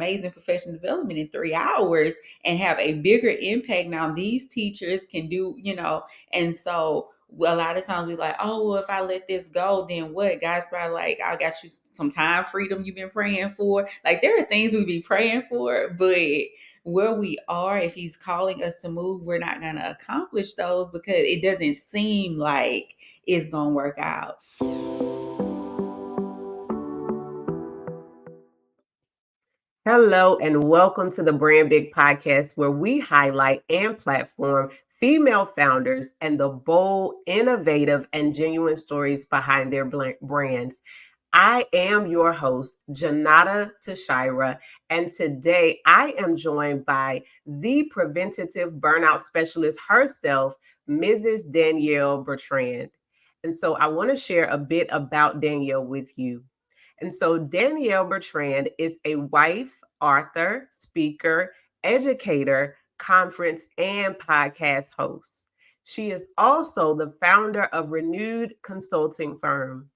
amazing professional development in 3 hours and have a bigger impact. Now these teachers can do, and so a lot of times we like, oh, well, if I let this go, then what? God's probably like, I got you some time freedom you've been praying for. Like there are things we be praying for, but where we are, if he's calling us to move, we're not going to accomplish those because it doesn't seem like it's going to work out. Hello, and welcome to the Brand Big Podcast, where we highlight and platform female founders and the bold, innovative, and genuine stories behind their brands. I am your host, Jonatta Tashira, and today I am joined by the preventative burnout specialist herself, Mrs. Danielle Bertrand. And so I want to share a bit about Danielle with you. And so Danielle Bertrand is a wife, author, speaker, educator, conference, and podcast host. She is also the founder of Renewed Consulting Firm.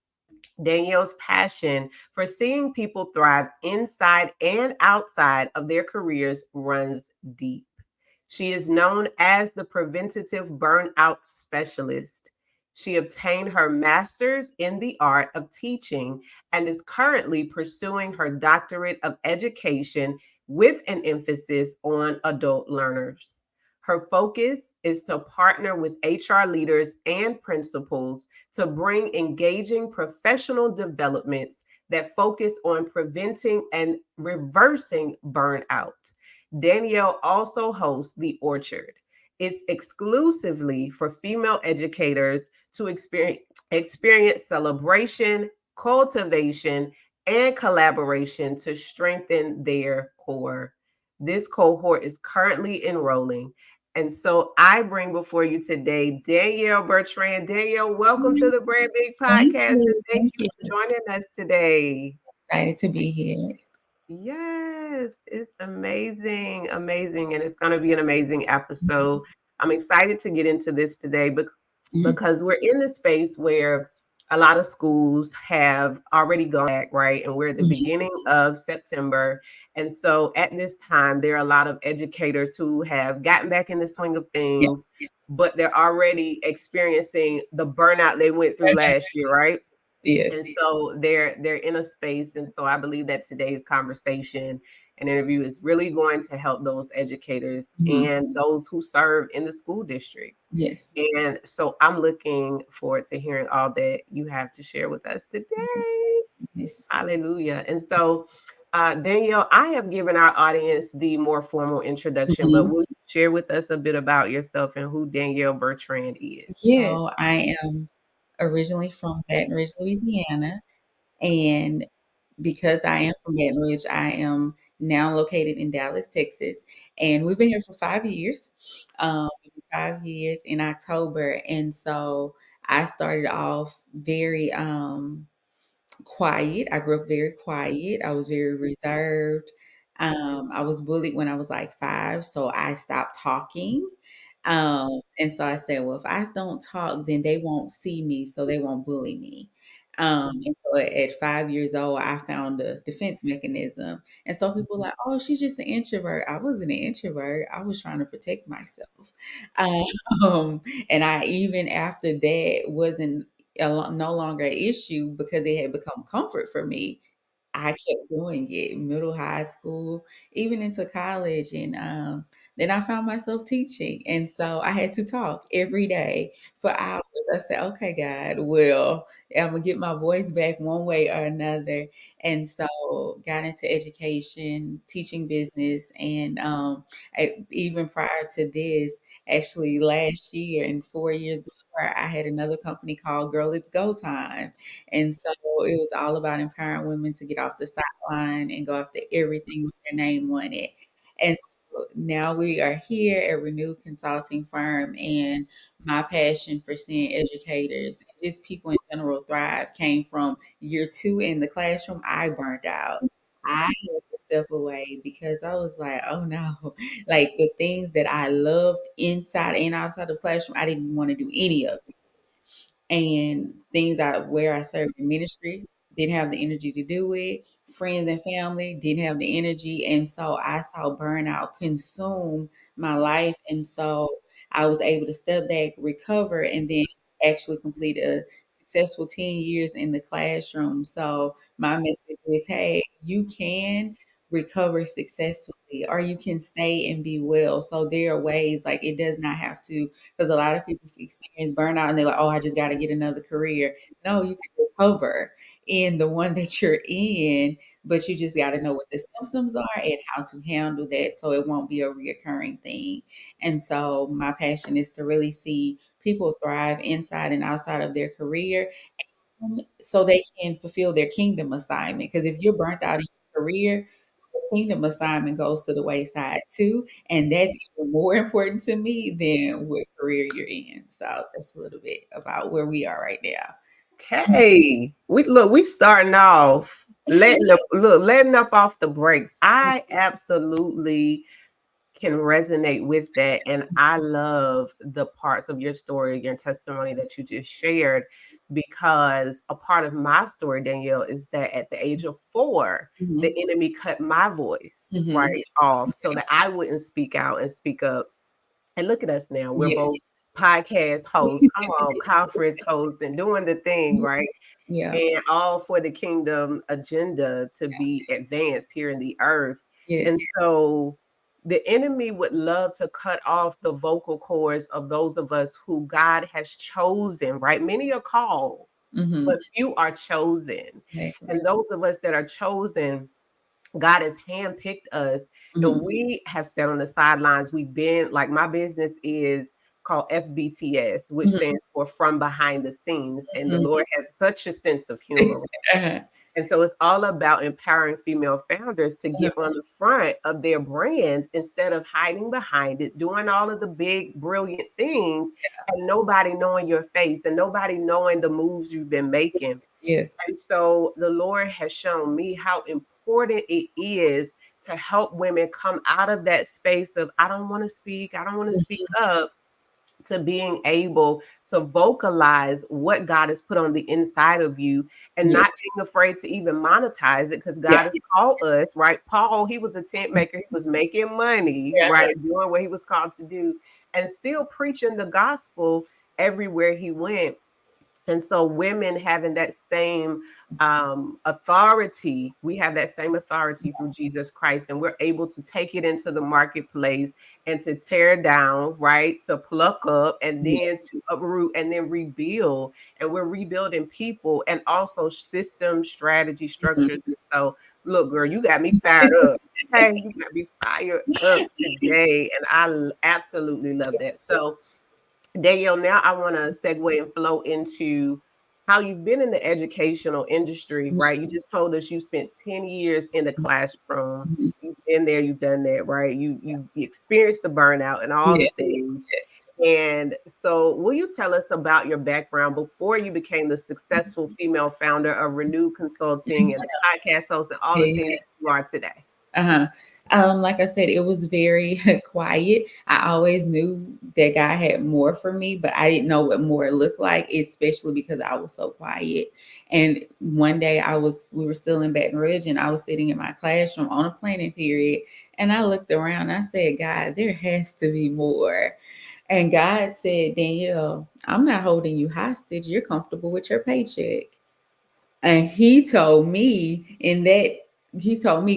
Danielle's passion for seeing people thrive inside and outside of their careers runs deep. She is known as the preventative burnout specialist. She obtained her master's in the art of teaching and is currently pursuing her doctorate of education with an emphasis on adult learners. Her focus is to partner with HR leaders and principals to bring engaging professional developments that focus on preventing and reversing burnout. Danielle also hosts The Orchard. It's exclusively for female educators to experience celebration, cultivation, and collaboration to strengthen their core. This cohort is currently enrolling. And so I bring before you today Danielle Bertrand. Danielle, welcome to the Brand Big Thank Podcast, you. and thank you for joining us today. Excited to be here. Yes, it's amazing, amazing, and it's going to be an amazing episode. I'm excited to get into this today because we're in the space where a lot of schools have already gone back, right? And we're at the beginning of September. And so at this time, there are a lot of educators who have gotten back in the swing of things, but they're already experiencing the burnout they went through last year, right? Yes. And so they're in a space. And so I believe that today's conversation and interview is really going to help those educators and those who serve in the school districts. Yes. And so I'm looking forward to hearing all that you have to share with us today. Yes. Hallelujah. And so Danielle, I have given our audience the more formal introduction, but will you share with us a bit about yourself and who Danielle Bertrand is? Yeah. So I am originally from Baton Rouge, Louisiana. And because I am from Baton Rouge, I am now located in Dallas, Texas. And we've been here for 5 years, 5 years in October. And so I started off very quiet. I grew up very quiet. I was very reserved. I was bullied when I was like 5, so I stopped talking. And so I said, well, if I don't talk, then they won't see me, so they won't bully me. And so at 5 years old, I found a defense mechanism. And so people were like, oh, she's just an introvert. I wasn't an introvert. I was trying to protect myself. Um, and I, even after that, wasn't no longer an issue because it had become comfort for me. I kept doing it, middle, high school, even into college, and then I found myself teaching, and so I had to talk every day for hours. I said, "Okay, God, well, I'm gonna get my voice back one way or another," and so got into education, teaching business, and even prior to this, actually last year and 4 years before, I had another company called Girl It's Go Time. And so it was all about empowering women to get off the sideline and go after everything with their name on it. And so now we are here at Renewed Consulting Firm, and my passion for seeing educators and just people in general thrive came from year 2 in the classroom. I burned out. I had to step away because I was like, oh no, like the things that I loved inside and outside of the classroom, I didn't want to do any of it. And things where I served in ministry, didn't have the energy to do it. Friends and family didn't have the energy. And so I saw burnout consume my life. And so I was able to step back, recover, and then actually complete a successful 10 years in the classroom. So my message is, hey, you can recover successfully or you can stay and be well. So there are ways, like it does not have to, because a lot of people experience burnout and they're like, oh, I just got to get another career. No, you can recover in the one that you're in, but you just got to know what the symptoms are and how to handle that so it won't be a reoccurring thing. And so my passion is to really see people thrive inside and outside of their career so they can fulfill their kingdom assignment. Because if you're burnt out in your career, the kingdom assignment goes to the wayside too. And that's even more important to me than what career you're in. So that's a little bit about where we are right now. Okay, we starting off letting up off the brakes. I absolutely can resonate with that. And I love the parts of your story, your testimony that you just shared, because a part of my story, Danielle, is that at the age of 4, the Mhm. enemy cut my voice Mhm. right off so that I wouldn't speak out and speak up. And look at us now. We're Yes. both podcast hosts, come on, conference hosts, and doing the thing, right? Yeah. And all for the kingdom agenda to be advanced here in the earth. And Yes. so the enemy would love to cut off the vocal cords of those of us who God has chosen, right? Many are called, Mhm. but few are chosen. Exactly. And those of us that are chosen, God has handpicked us, and Mhm. we have sat on the sidelines. We've been like, my business is called FBTS, which Mhm. stands for From Behind the Scenes. And the Mhm. Lord has such a sense of humor. Uh-huh. And so it's all about empowering female founders to get on the front of their brands instead of hiding behind it, doing all of the big, brilliant things, and nobody knowing your face and nobody knowing the moves you've been making. Yes. And so the Lord has shown me how important it is to help women come out of that space of, I don't want to speak, I don't want to speak Mhm. up, to being able to vocalize what God has put on the inside of you and Yes. not being afraid to even monetize it, because Yeah. God has called us, right? Paul, he was a tent maker, he was making money, Yeah. right? Doing what he was called to do and still preaching the gospel everywhere he went. And so women having that same authority, we have that same authority through Jesus Christ, and we're able to take it into the marketplace and to tear down, right? To pluck up and then Yes. to uproot and then rebuild. And we're rebuilding people and also systems, strategy, structures. Mhm. So look, girl, you got me fired up. Hey, you got me fired up today. And absolutely love that. So Danielle, now I want to segue and flow into how you've been in the educational industry, right? You just told us you spent 10 years in the classroom. Mhm. You've been there, you've done that, right? You experienced the burnout and all the Yes. things. Yes. And so, will you tell us about your background before you became the successful female founder of Renew Consulting and the podcast host and all the things Yeah. that you are today? Uh-huh. Like I said, it was very quiet. I always knew that God had more for me, but I didn't know what more looked like, especially because I was so quiet. And one day we were still in Baton Rouge and I was sitting in my classroom on a planning period. And I looked around, I said, God, there has to be more. And God said, Danielle, I'm not holding you hostage. You're comfortable with your paycheck. And he told me,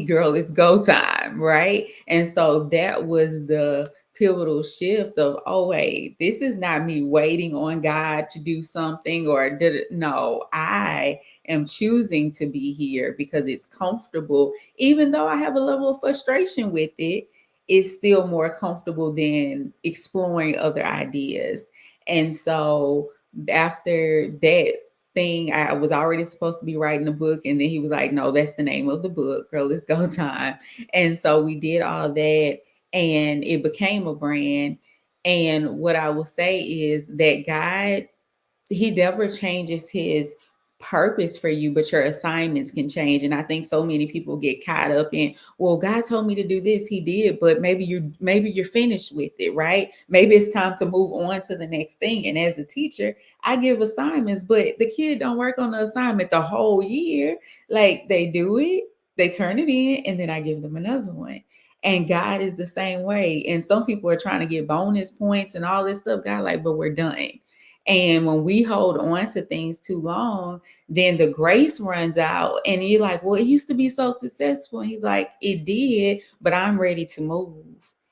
girl, it's go time, right? And so that was the pivotal shift of, oh, wait, this is not me waiting on God to do something or did it. No, I am choosing to be here because it's comfortable. Even though I have a level of frustration with it, it's still more comfortable than exploring other ideas. And so after that, thing. I was already supposed to be writing a book, and then he was like, "No, that's the name of the book, girl. It's go time." And so we did all that, and it became a brand. And what I will say is that God, He never changes His purpose for you, but your assignments can change. And I think so many people get caught up in, well, God told me to do this, he did, but maybe you're finished with it, right? Maybe it's time to move on to the next thing. And as a teacher, I give assignments, but the kid don't work on the assignment the whole year. Like they do it, they turn it in, and then I give them another one. And God is the same way. And some people are trying to get bonus points and all this stuff. God, like, but we're done. And when we hold on to things too long, then the grace runs out. And you're like, well, it used to be so successful. And he's like, it did, but I'm ready to move.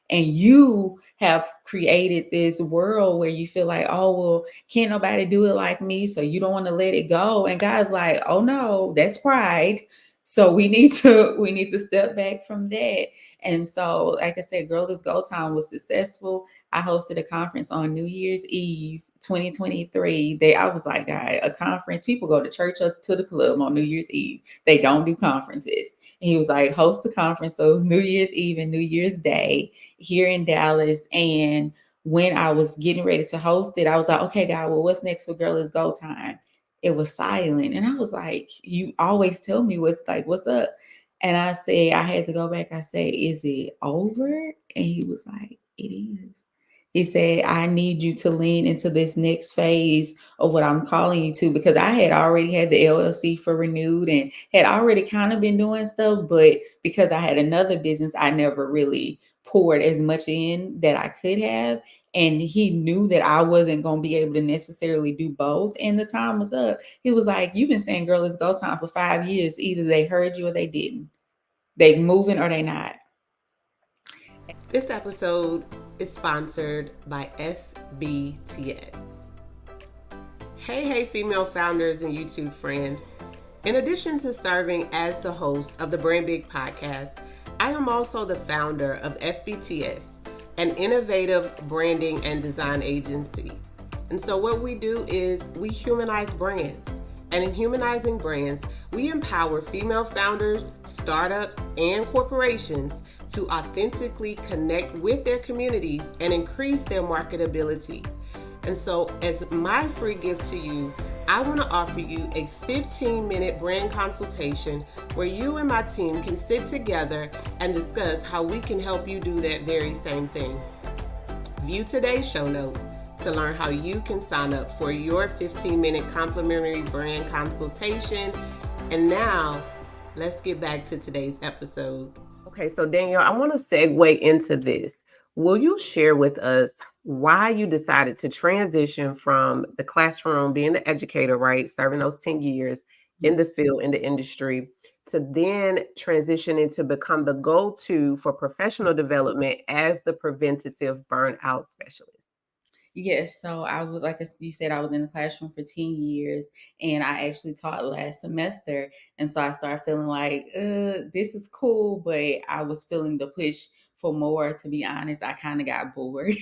And you have created this world where you feel like, oh, well, can't nobody do it like me. So you don't want to let it go. And God's like, oh no, that's pride. So we need to step back from that. And so, like I said, Girl is Go Time was successful. I hosted a conference on New Year's Eve 2023. I was like, God, a conference. People go to church or to the club on New Year's Eve. They don't do conferences. And he was like, host the conference. So it was New Year's Eve and New Year's Day here in Dallas. And when I was getting ready to host it, I was like, okay, God, well, what's next for Girl is Go Time? It was silent. And I was like, you always tell me what's up? And I said, I had to go back. I said, is it over? And he was like, it is. He said, I need you to lean into this next phase of what I'm calling you to, because I had already had the LLC for renewed and had already kind of been doing stuff. But because I had another business, I never really poured as much in that I could have. And he knew that I wasn't going to be able to necessarily do both. And the time was up. He was like, you've been saying Girl, it's Go Time for 5 years. Either they heard you or they didn't. They moving or they not. This episode is sponsored by FBTS. Hey, female founders and YouTube friends. In addition to serving as the host of the Brand Big podcast, I am also the founder of FBTS, an innovative branding and design agency. And so what we do is we humanize brands. And in humanizing brands, we empower female founders, startups, and corporations to authentically connect with their communities and increase their marketability. And so as my free gift to you, I want to offer you a 15-minute brand consultation where you and my team can sit together and discuss how we can help you do that very same thing. View today's show notes to learn how you can sign up for your 15-minute complimentary brand consultation. And now, let's get back to today's episode. Okay, so Danielle, I want to segue into this. Will you share with us why you decided to transition from the classroom, being the educator, right, serving those 10 years in the field, in the industry, to then transition into become the go-to for professional development as the preventative burnout specialist? Yes, so I was like you said, I was in the classroom for 10 years and I actually taught last semester. And so I started feeling like, this is cool, but I was feeling the push for more. To be honest, I kind of got bored.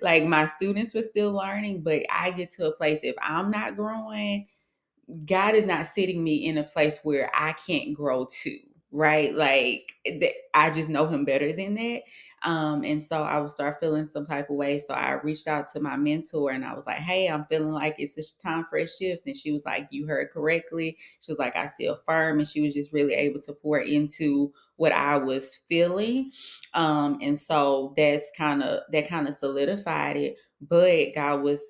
Like my students were still learning, but I get to a place if I'm not growing, God is not sitting me in a place where I can't grow too, right? Like I just know him better than that. And so I would start feeling some type of way. So I reached out to my mentor and I was like, hey, I'm feeling like it's time for a shift. And she was like, you heard correctly. She was like, I see a firm. And she was just really able to pour into what I was feeling. And so that kind of solidified it. But God was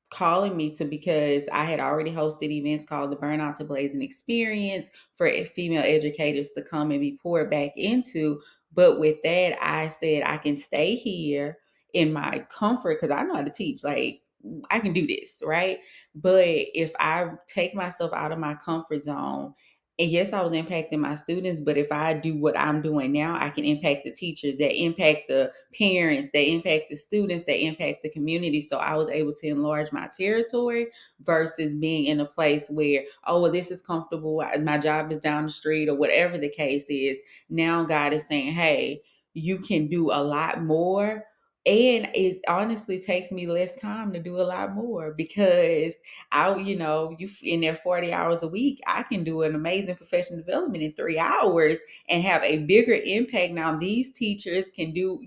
calling me to, because I had already hosted events called the Burnout to Blazing Experience for female educators to come and be poured back into. But with that, I said I can stay here in my comfort because I know how to teach. Like I can do this, right? But if I take myself out of my comfort zone, and yes, I was impacting my students, but if I do what I'm doing now, I can impact the teachers, that impact the parents, that impact the students, that impact the community. So I was able to enlarge my territory versus being in a place where, oh, well, this is comfortable. My job is down the street or whatever the case is. Now God is saying, hey, you can do a lot more. And it honestly takes me less time to do a lot more because you in there 40 hours a week, I can do an amazing professional development in 3 hours and have a bigger impact. Now these teachers can do,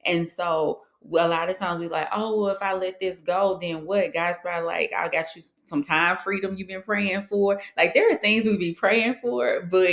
and so a lot of times we like, oh, well, if I let this go, then what? God's probably like, I got you some time freedom you've been praying for. Like there are things we be praying for, but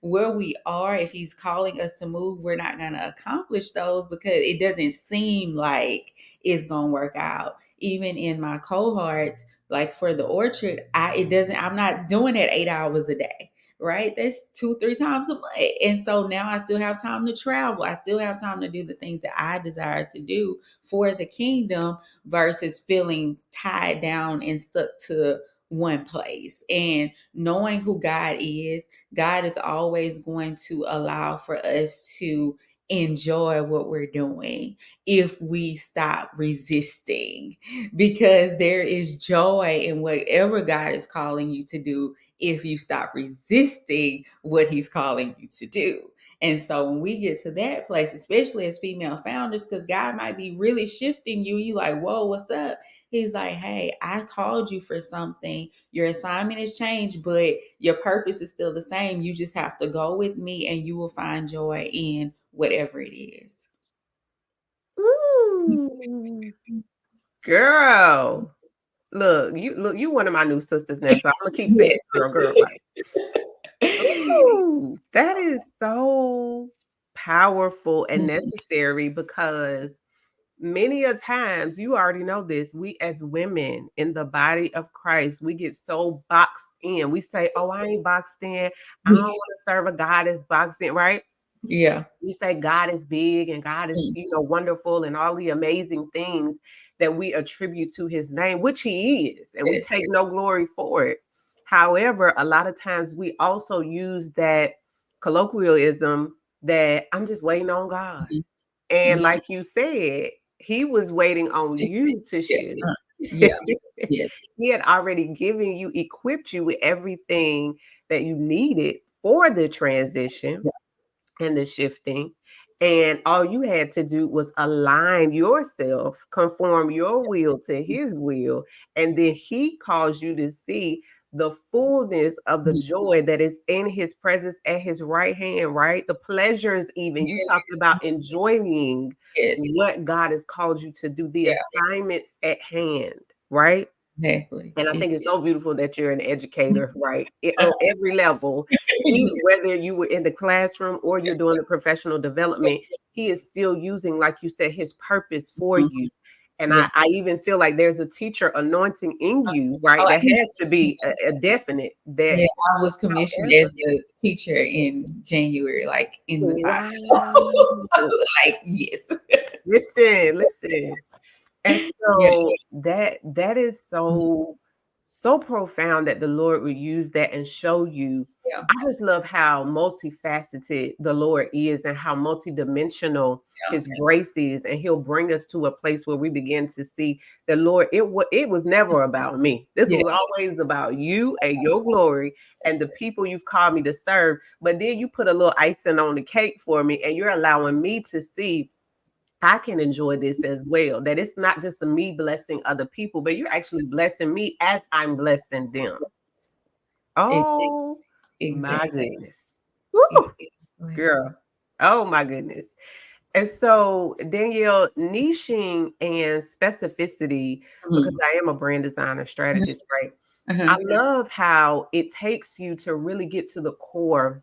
where we are, if he's calling us to move, we're not going to accomplish those because it doesn't seem like it's going to work out. Even in my cohorts, like for the orchard, I'm not doing it 8 hours a day, right? That's 2, 3 times a month. And so now I still have time to travel. I still have time to do the things that I desire to do for the kingdom versus feeling tied down and stuck to one place. And knowing who God is always going to allow for us to enjoy what we're doing if we stop resisting, because there is joy in whatever God is calling you to do if you stop resisting what he's calling you to do. And so when we get to that place, especially as female founders, because God might be really shifting you, you like, whoa, what's up? He's like, hey, I called you for something. Your assignment has changed, but your purpose is still the same. You just have to go with me and you will find joy in whatever it is. Ooh, girl. Look, you one of my new sisters now, so I'm gonna keep saying Yes. girl, like, ooh, that is so powerful and necessary because many a times, you already know this, we as women in the body of Christ, we get so boxed in. We say, oh, I ain't boxed in. I don't want to serve a God that's boxed in, right? Yeah. We say God is big and God is, wonderful and all the amazing things that we attribute to his name, which he is, and we Yes. take no glory for it. However, a lot of times we also use that colloquialism that I'm just waiting on God. Mhm. And Mhm. like you said, he was waiting on you to Yeah. shift. Yeah. Yes. He had already given you, equipped you with everything that you needed for the transition Yeah. and the shifting. And all you had to do was align yourself, conform your will to his will. And then he calls you to see the fullness of the Mhm. joy that is in his presence at his right hand, right? The pleasures, even you talked about enjoying Yes. what God has called you to do, the Yeah. assignments at hand, right? Exactly. And I think it's so beautiful that you're an educator, right? Uh, On every level, whether you were in the classroom or you're doing the professional development, he is still using, like you said, his purpose for Mhm. you. And Yeah. I even feel like there's a teacher anointing in you, right? Oh, That has to be a definite that. yeah, I was commissioned as However, a teacher in January, like in the 5. wow. Like, yes. Listen. And Yeah, so that is mhm, so profound that the Lord would use that and show you. yeah, I just love how multifaceted the Lord is and how multidimensional yeah, his grace is. And he'll bring us to a place where we begin to see the Lord, it was never about me. This yeah, was always about you and your glory and yes, the people you've called me to serve. But then you put a little icing on the cake for me and you're allowing me to see I can enjoy this as well. That it's not just a me blessing other people, but you're actually blessing me as I'm blessing them. exactly, Oh my exactly, goodness. Woo, exactly. Go ahead. girl. Oh my goodness. And so, Danielle, niching and specificity, because Mhm, I am a brand designer mhm, strategist, right? I uh-huh, love how it takes you to really get to the core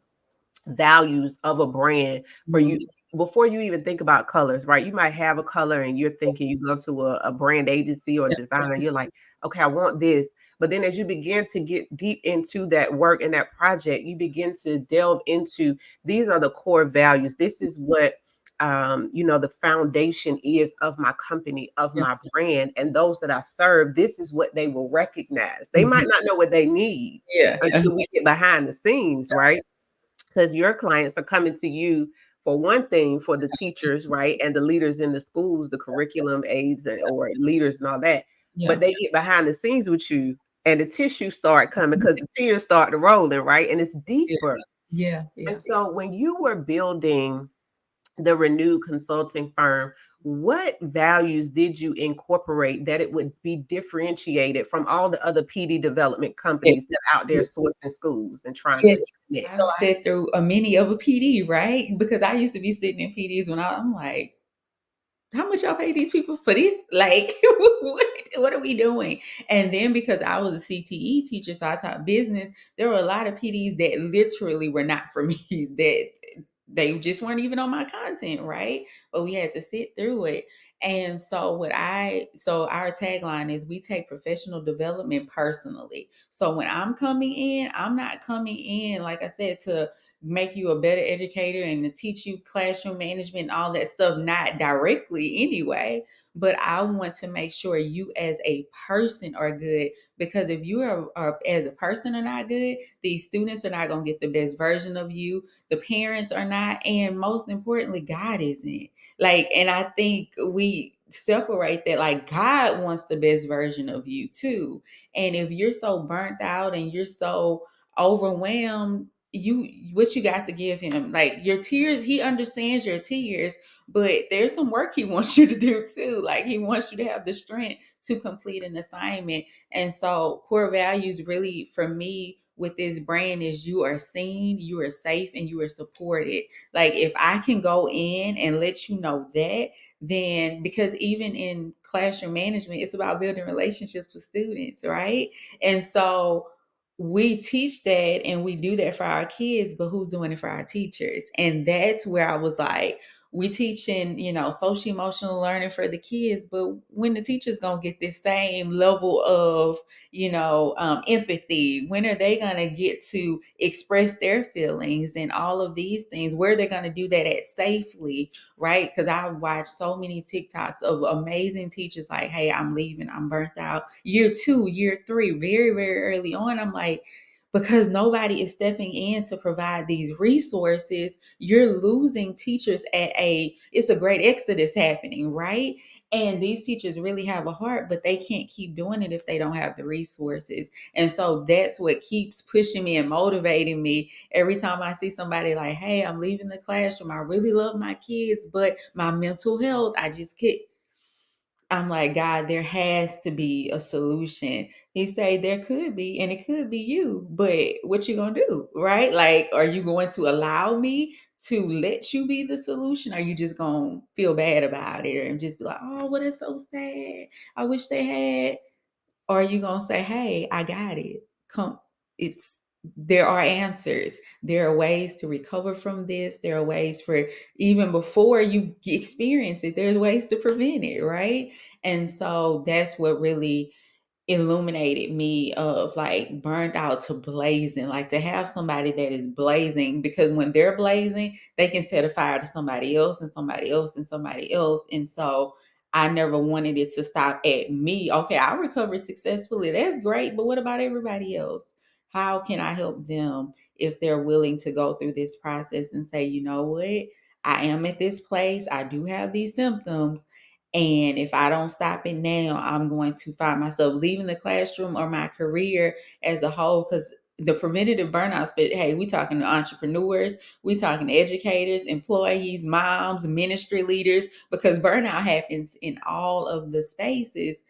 values of a brand for you mhm, before you even think about colors, right? You might have a color and you're thinking you go to a brand agency or yeah, designer, you're like, okay, I want this. But then as you begin to get deep into that work and that project, you begin to delve into these are the core values. This is what the foundation is of my company, of yeah, my brand, and those that I serve, this is what they will recognize. They mhm, might not know what they need yeah, until we get behind the scenes, right? Because your clients are coming to you for one thing for the teachers, right? And the leaders in the schools, the curriculum aides or leaders and all that. But yeah, they get behind the scenes with you and the tissues start coming because the tears start rolling, right? And it's yeah, deeper. yeah, And yeah. so when you were building the Renewed Consulting firm, what values did you incorporate that it would be differentiated from all the other PD development Yeah, companies that are out there yeah, sourcing schools and trying yeah. to connect? I've sat through a mini of a PD, right? Because I used to be sitting in PDs when I'm like, how much y'all pay these people for this? Like, what are we doing? And then because I was a CTE teacher, so I taught business, there were a lot of PDs that literally were not for me, that they just weren't even on my content, right? But we had to sit through it. And so our tagline is, we take professional development personally. So when I'm coming in, I'm not coming in, like I said, to make you a better educator and to teach you classroom management and all that stuff, not directly anyway, but I want to make sure you as a person are good, because if you are as a person are not good, these students are not going to get the best version of you, the parents are not, and most importantly, God isn't. Like, and I think we separate that, like, God wants the best version of you too. And if you're so burnt out and you're so overwhelmed, what you got to give him, like your tears, he understands your tears, but there's some work he wants you to do too. Like, he wants you to have the strength to complete an assignment. And so core values really for me with this brand is, you are seen, you are safe, and you are supported. Like, if I can go in and let you know that, then, because even in classroom management, it's about building relationships with students, right? And so we teach that and we do that for our kids, but who's doing it for our teachers? And that's where I was like, we teaching, social emotional learning for the kids, but when the teacher's gonna get this same level of, empathy, when are they gonna get to express their feelings and all of these things? Where they're gonna do that at safely, right? Because I watched so many TikToks of amazing teachers like, hey, I'm leaving, I'm burnt out. Year 2, year 3, very, very early on. I'm like, because nobody is stepping in to provide these resources, you're losing teachers it's a great exodus happening, right? And these teachers really have a heart, but they can't keep doing it if they don't have the resources. And so that's what keeps pushing me and motivating me every time I see somebody like, hey, I'm leaving the classroom. I really love my kids, but my mental health, I just can't. I'm like, God, there has to be a solution. He say there could be, and it could be you, but what you gonna do, right? Like, are you going to allow me to let you be the solution? Or are you just gonna feel bad about it and just be like, oh, what is so sad? I wish they had. Or are you going to say, hey, I got it? Come, there are answers. There are ways to recover from this. There are ways for, even before you experience it, there's ways to prevent it, right? And so that's what really illuminated me, of like burned out to blazing, like to have somebody that is blazing, because when they're blazing, they can set a fire to somebody else and somebody else and somebody else. And so I never wanted it to stop at me. Okay, I recovered successfully. That's great. But what about everybody else? How can I help them if they're willing to go through this process and say, you know what? I am at this place. I do have these symptoms. And if I don't stop it now, I'm going to find myself leaving the classroom or my career as a whole. Because the preventative burnouts, but hey, we talking to entrepreneurs, we talking to educators, employees, moms, ministry leaders, because burnout happens in all of the spaces,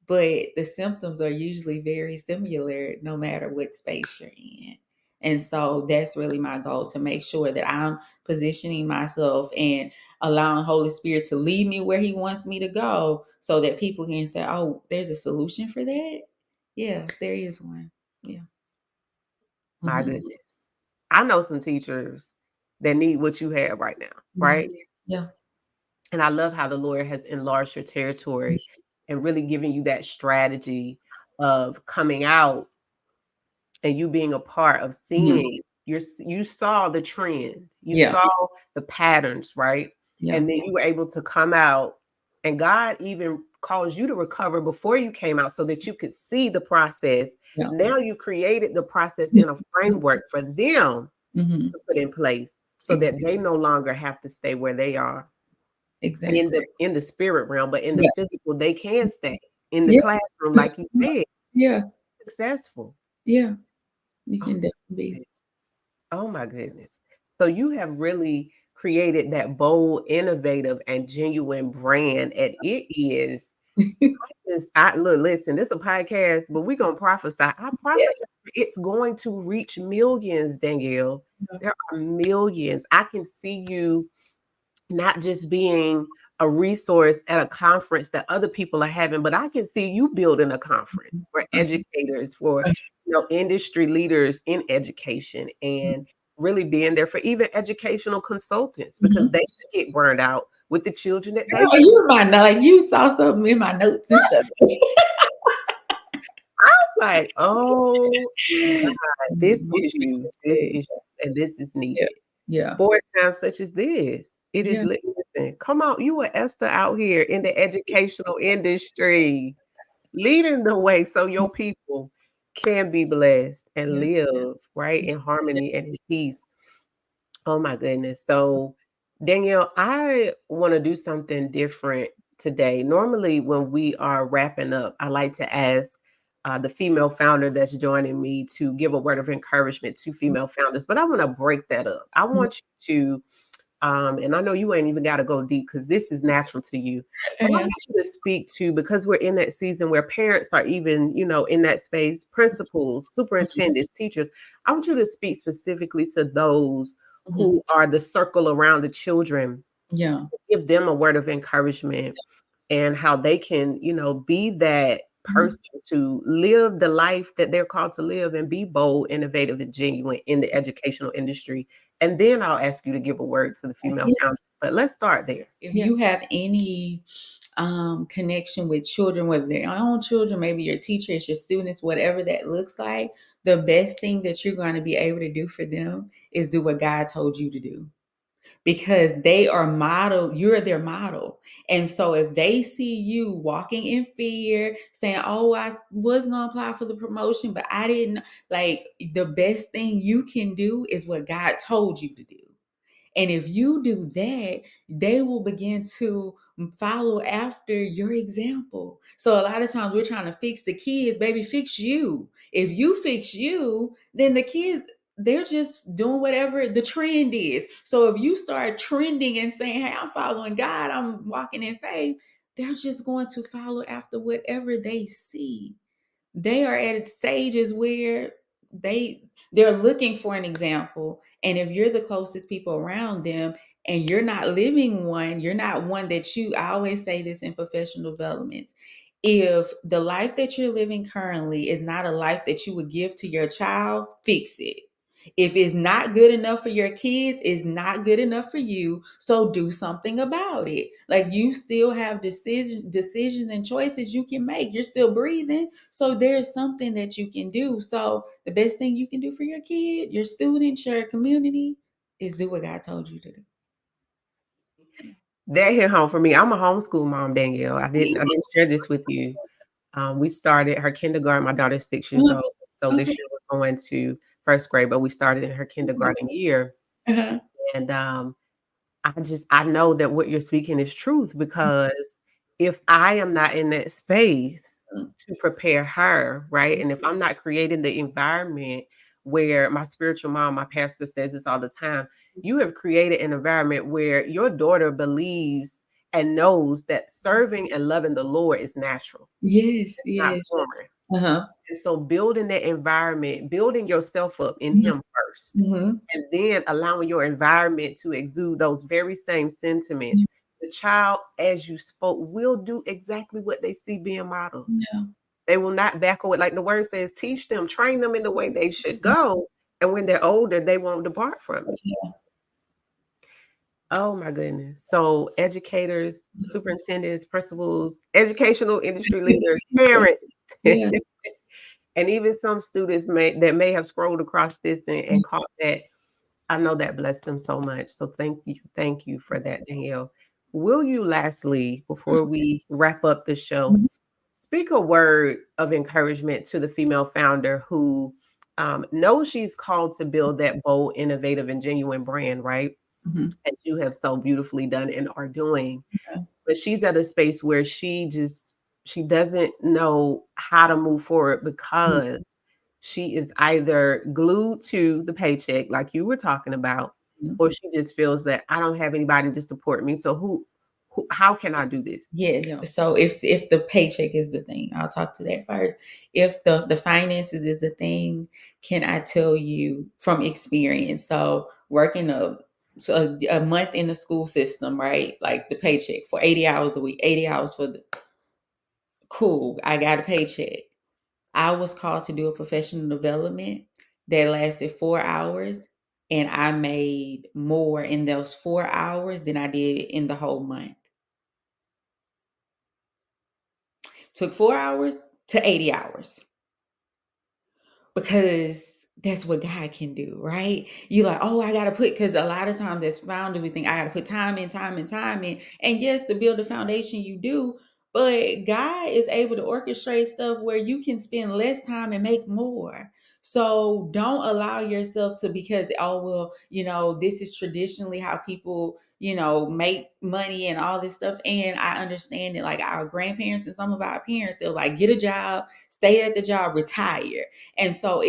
but the symptoms are usually very similar no matter what space you're in. And so that's really my goal, to make sure that I'm positioning myself and allowing Holy Spirit to lead me where he wants me to go, so that people can say, oh, there's a solution for that. Yeah, there is one. Yeah. My Mm-hmm. goodness. I know some teachers that need what you have right now, Yeah. right? Yeah. And I love how the Lord has enlarged your territory and really giving you that strategy of coming out and you being a part of Mhm. seeing you saw the trend, you Yeah. saw the patterns, right? Yeah. And then you were able to come out, and God even caused you to recover before you came out so that you could see the process. Yeah. Now you created the process in a framework for them Mm-hmm. to put in place so that Exactly. they no longer have to stay where they are Exactly. in the spirit realm, but in the Yeah. physical, they can stay in the Yeah. classroom, like you said, Yeah. successful. Yeah. You Oh can my definitely be. goodness. Oh my goodness. So you have really created that bold, innovative, and genuine brand. And it is I look, listen, this is a podcast, but we're gonna prophesy. I Yeah. prophesy it's going to reach millions, Danielle. There are millions. I can see you not just being a resource at a conference that other people are having, but I can see you building a conference for educators, for industry leaders in education, and really being there for even educational consultants because Mhm. they get burned out with the children that they Girl, see. you might know, like you saw something in my notes and stuff. Like, oh God, this Most is people you, this say, is you, and this is yeah, needed. yeah, For times such as this. It is yeah, listen, come on, you are Esther out here in the educational industry, leading the way so your people can be blessed and yeah, live right in yeah, harmony and in peace. Oh my goodness. So, Danielle, I want to do something different today. Normally, when we are wrapping up, I like to ask the female founder that's joining me to give a word of encouragement to female founders, but I want to break that up. I yeah. want you to and I know you ain't even got to go deep because this is natural to you. But I Uh-huh. want you to speak to, because we're in that season where parents are even, in that space, principals, superintendents, teachers. I want you to speak specifically to those Mhm. who are the circle around the children, Yeah, give them a word of encouragement and how they can, be that mhm. person to live the life that they're called to live and be bold, innovative, and genuine in the educational industry. And then I'll ask you to give a word to the female Yeah. founders. But let's start there. If you have any connection with children, whether they're your own children, maybe your teachers, your students, whatever that looks like, the best thing that you're going to be able to do for them is do what God told you to do, because they are model, you're their model. And so if they see you walking in fear, saying, oh, I was going to apply for the promotion, but I didn't, like, the best thing you can do is what God told you to do. And if you do that, they will begin to follow after your example. So a lot of times we're trying to fix the kids, baby, fix you. If you fix you, then the kids, they're just doing whatever the trend is. So if you start trending and saying, hey, I'm following God, I'm walking in faith, they're just going to follow after whatever they see. They are at stages where they're looking for an example, and if you're the closest people around them and you're not living one, you're not one that you, I always say this in professional developments, if the life that you're living currently is not a life that you would give to your child, fix it. If it's not good enough for your kids, it's not good enough for you. So do something about it. Like, you still have decisions and choices you can make. You're still breathing. So there's something that you can do. So the best thing you can do for your kid, your students, your community is do what God told you to do. That hit home for me. I'm a homeschool mom, Danielle. I didn't share this with you. We started her kindergarten. My daughter's 6 years Uh-huh. old. So this Okay. year we're going to first grade, but we started in her kindergarten year. Uh-huh. And I know that what you're speaking is truth, because if I am not in that space to prepare her, right? And if I'm not creating the environment where my spiritual mom, my pastor says this all the time, you have created an environment where your daughter believes and knows that serving and loving the Lord is natural, Yes, it's not yes. foreign. Uh-huh. And so building that environment, building yourself up in Mhm. him first, Mhm. and then allowing your environment to exude those very same Yeah. sentiments. The child, as you spoke, will do exactly what they see being modeled. Yeah. They will not back away. Like the word says, teach them, train them in the way they should go. And when they're older, they won't depart from it. Yeah. Oh my goodness. So educators, superintendents, principals, educational industry leaders, parents, Yeah. and even some students may have scrolled across this and caught that. I know that blessed them so much. So thank you for that, Danielle. Will you lastly, before we wrap up the show, Mhm. speak a word of encouragement to the female founder who knows she's called to build that bold, innovative, and genuine brand, right? Mhm. As you have so beautifully done and are doing. Yeah. But she's at a space where she doesn't know how to move forward Mhm. because she is either glued to the paycheck, like you were talking about, Mhm. or she just feels that I don't have anybody to support me. So how can I do this? Yes. So if the paycheck is the thing, I'll talk to that first. If the finances is the thing, can I tell you from experience? So working a So a month in the school system, right? Like the paycheck for 80 hours a week, 80 hours for the cool. I got a paycheck. I was called to do a professional development that lasted 4 hours, and I made more in those 4 hours than I did in the whole month. Took 4 hours to 80 hours because that's what God can do, right? You like, oh, I gotta put, because a lot of times as founders, we think I gotta put time in, time and time in. And yes, to build a foundation, you do, but God is able to orchestrate stuff where you can spend less time and make more. So don't allow yourself to, because, oh, well, this is traditionally how people, make money and all this stuff. And I understand that, like our grandparents and some of our parents, they'll like get a job, stay at the job, retire. And so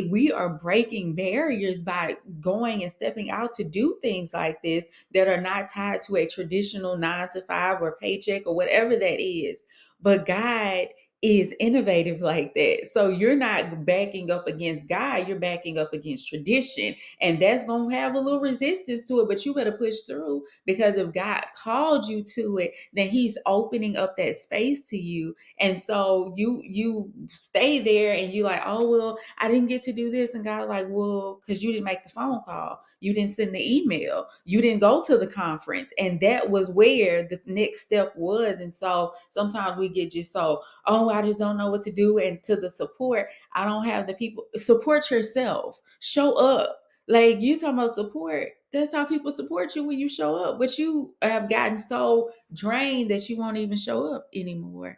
we are breaking barriers by going and stepping out to do things like this that are not tied to a traditional 9 to 5 or paycheck or whatever that is. But God is innovative like that. So you're not backing up against God, you're backing up against tradition. And that's going to have a little resistance to it, but you better push through, because if God called you to it, then he's opening up that space to you. And so you stay there and you like, oh, well, I didn't get to do this. And God like, well, because you didn't make the phone call, you didn't send the email, you didn't go to the conference. And that was where the next step was. And so sometimes we get just so, oh, I just don't know what to do. And to the support, I don't have the people. Support yourself, show up. Like you talking about support, that's how people support you, when you show up. But you have gotten so drained that you won't even show up anymore.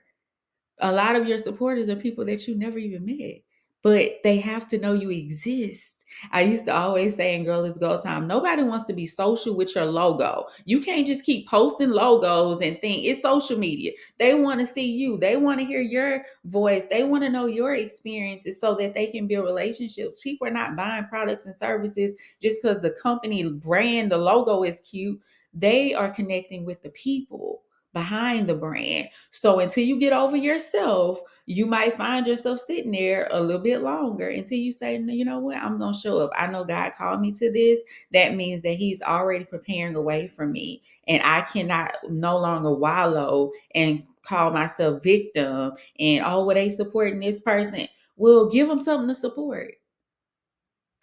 A lot of your supporters are people that you never even met, but they have to know you exist. I used to always say in Girl It's Go Time, nobody wants to be social with your logo. You can't just keep posting logos and think it's social media. They want to see you. They want to hear your voice. They want to know your experiences so that they can build relationships. People are not buying products and services just because the company brand, the logo is cute. They are connecting with the people behind the brand. So until you get over yourself, you might find yourself sitting there a little bit longer until you say, no, you know what, I'm going to show up. I know God called me to this. That means that he's already preparing a way for me. And I cannot no longer wallow and call myself victim and, oh, well, they supporting this person. Well, give them something to support.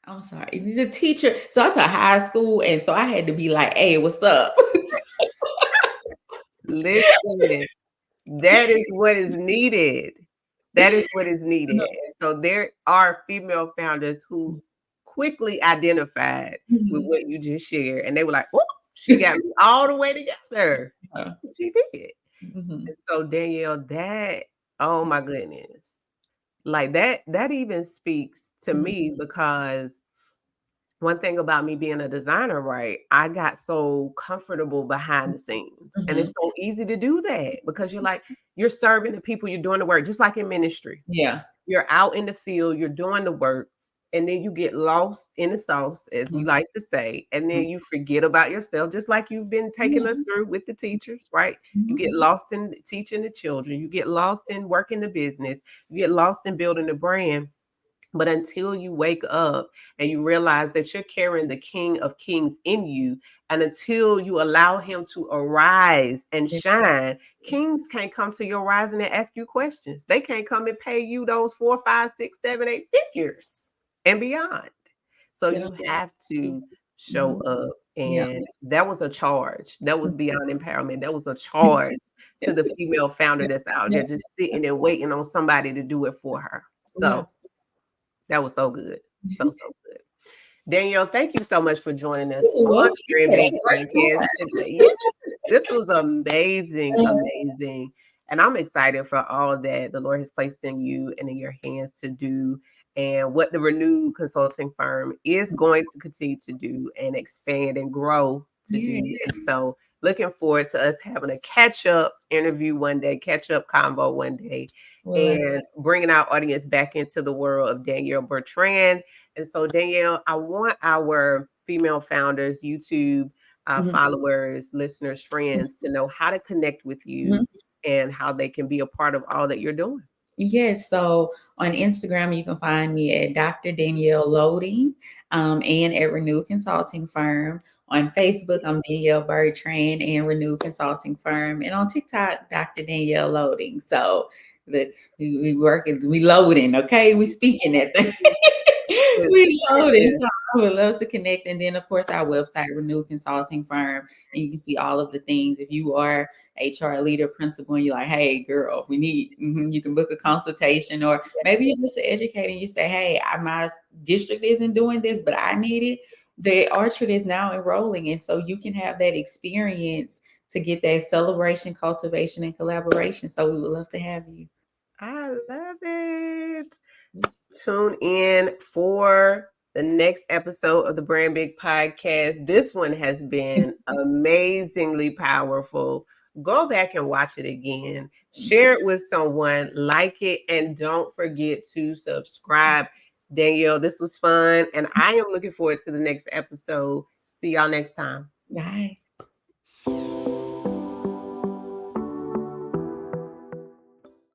I'm sorry. The teacher. So I taught high school. And so I had to be like, hey, what's up? Listen, that is what is needed. That is what is needed. So there are female founders who quickly identified with Mhm. what you just shared, and they were like, "Oh, she got me all the way together." She did. Mhm. And so Danielle, that, oh my goodness, like that even speaks to me, Mhm. because one thing about me being a designer, right? I got so comfortable behind the scenes. And it's Mhm. so easy to do that because you're serving the people, you're doing the work, just like in ministry. Yeah. You're out in the field, you're doing the work, and then you get lost in the sauce, as we Mhm. like to say, and then you forget about yourself, just like you've been taking us Mhm. through with the teachers, right? You get Mhm. lost in teaching the children, you get lost in working the business, you get lost in building the brand. But until you wake up and you realize that you're carrying the King of Kings in you, and until you allow him to arise and shine, kings can't come to your rising and ask you questions. They can't come and pay you those 4, 5, 6, 7, 8 figures and beyond. So They you don't have have to. to show Mhm. up. Yeah. And that was a charge. That was beyond empowerment. That was a charge to the female founder that's out Yeah. there just sitting and waiting on somebody to do it for her. Yeah. So that was so good. So, so good. Danielle, thank you so much for joining us You're on welcome. the You Brand had a Big great Podcast today. Yes, this was amazing, amazing. And I'm excited for all that the Lord has placed in you and in your hands to do, and what the Renewed Consulting Firm is going to continue to do and expand and grow to Yeah. do. And so looking forward to us having a catch up interview one day, catch up combo one day, Well, and bringing our audience back into the world of Danielle Bertrand. And so, Danielle, I want our female founders, YouTube mhm. followers, listeners, friends to know how to connect with you Mhm. and how they can be a part of all that you're doing. Yes, so on Instagram, you can find me at Dr. Danielle Loading, and at Renew Consulting Firm. On Facebook, I'm Danielle Bertrand and Renew Consulting Firm. And on TikTok, Dr. Danielle Loading. So look, we working, we loading, okay? We speaking at the Yes, we loading. yes. So I would love to connect. And then of course our website, Renew Consulting Firm, and you can see all of the things. If you are HR leader, principal, and you're like, hey, girl, we need, you can book a consultation, or maybe you're just an educator and you say, hey, my district isn't doing this, but I need it. The orchard is now enrolling. And so you can have that experience to get that celebration, cultivation, and collaboration. So we would love to have you. I love it. Yes. Tune in for the next episode of the Brand Big Podcast. This one has been amazingly powerful. Go back and watch it again. Share it with someone, like it, and don't forget to subscribe. Danielle, this was fun, and I am looking forward to the next episode. See y'all next time. Bye.